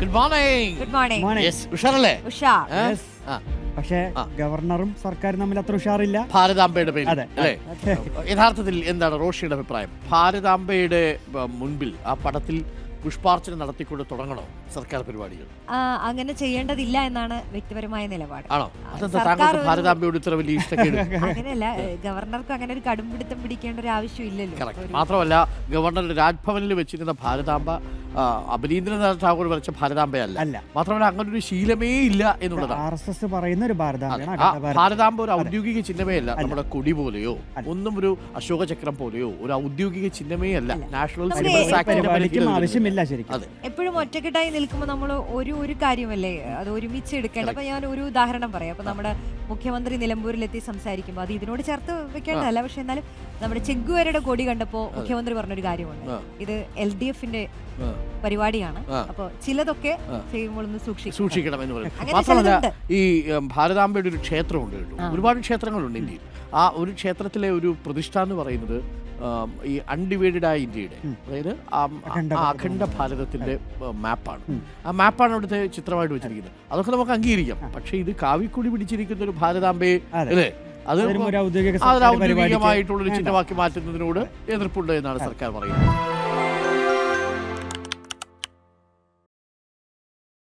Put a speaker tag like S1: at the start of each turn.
S1: Good morning.
S2: Good morning.
S1: Yes, ഉഷാറല്ലേ?
S2: ഉഷാർ.
S3: പക്ഷേ ഗവർണറും സർക്കാരും തമ്മിൽ അത്ര ഉഷാറില്ല.
S1: ഭാരതാംബയുടെ പേര്
S3: അതെ,
S1: അല്ലേ? യഥാർത്ഥത്തിൽ എന്താണ് റോഷിയുടെ അഭിപ്രായം? ഭാരതാംബയുടെ മുൻപിൽ ആ പടത്തിൽ പുഷ്പാർച്ചന നടത്തിക്കൊണ്ട് തുടങ്ങണോ സർക്കാർ പരിപാടികൾ?
S2: അങ്ങനെ ചെയ്യേണ്ടതില്ല എന്നാണ് വ്യക്തിപരമായ നിലപാട്.
S1: ആണോ? അതെന്താ താങ്കൾക്ക് ഭാരതാംബയോട് ഇത്ര വലിയ ഇഷ്ടക്കേട്?
S2: അങ്ങനെയല്ല, ഗവർണർക്ക് അങ്ങനെ ഒരു കടുംപിടുത്തം പിടിക്കേണ്ട ഒരു ആവശ്യം ഇല്ലല്ലോ.
S1: മാത്രമല്ല, ഗവർണർ രാജ്ഭവനിൽ വെച്ചിരുന്ന ഭാരതാംബ അഭിനീന്ദ്രനാഥ് ടാഗോർ വരച്ച ഭാരതാംബയല്ല. മാത്രമല്ല, അങ്ങനെ ഒരു ശീലമേ ഇല്ല എന്നുള്ളതാണ്
S3: RSS പറയുന്ന ഒരു
S1: ഭാരതാംബ ഒരു ഔദ്യോഗിക ചിഹ്നമേ അല്ല. നമ്മുടെ കൊടി പോലെയോ ഒന്നും ഒരു അശോക ചക്രം പോലെയോ ഒരു ഔദ്യോഗിക ചിഹ്നമേ അല്ല. നാഷണൽ
S3: ആവശ്യമില്ല ശരിക്കും.
S2: എപ്പോഴും ഒറ്റക്കെട്ടായി നിൽക്കുമ്പോൾ നമ്മൾ ഒരു കാര്യമല്ലേ അത് ഒരുമിച്ച് എടുക്കേണ്ട. അപ്പൊ ഞാൻ ഒരു ഉദാഹരണം പറയാം. അപ്പൊ നമ്മുടെ മുഖ്യമന്ത്രി നിലമ്പൂരിലെത്തി സംസാരിക്കുമ്പോൾ അത് ഇതിനോട് ചേർത്ത് വെക്കേണ്ടതല്ല, പക്ഷെ എന്നാലും നമ്മുടെ ചെഗുവേരയുടെ കൊടി കണ്ടപ്പോൾ മുഖ്യമന്ത്രി പറഞ്ഞൊരു കാര്യമുണ്ട്, ഇത് LDFന്റെ പരിപാടിയാണ്, അപ്പൊ ചിലതൊക്കെ ചെയ്യുമ്പോൾ ഒന്ന്
S1: സൂക്ഷിക്കണം എന്ന് പറയും. മാത്രമല്ല, ഈ ഭാരതാംബയുടെ ഒരു ക്ഷേത്രമുണ്ട് കേട്ടോ. ഒരുപാട് ക്ഷേത്രങ്ങളുണ്ട് ഇന്ത്യയിൽ. ആ ഒരു ക്ഷേത്രത്തിലെ ഒരു പ്രതിഷ്ഠ എന്ന് പറയുന്നത് ഈ അൺഡിവൈഡഡ് ആയ ഇന്ത്യയുടെ, അതായത് അഖണ്ഡ ഭാരതത്തിന്റെ മാപ്പാണ്. ആ മാപ്പാണ് അവിടുത്തെ ചിത്രമായിട്ട് വെച്ചിരിക്കുന്നത്. അതൊക്കെ നമുക്ക് അംഗീകരിക്കാം. പക്ഷെ ഇത് കാവിക്കുടി പിടിച്ചിരിക്കുന്ന ഒരു ഭാരതാംബയെ അല്ലേ, അത് ഔദ്യോഗികമായിട്ടുള്ളൊരു ചിഹ്നമാക്കി മാറ്റുന്നതിനോട് എതിർപ്പുണ്ട് എന്നാണ് സർക്കാർ പറയുന്നത്.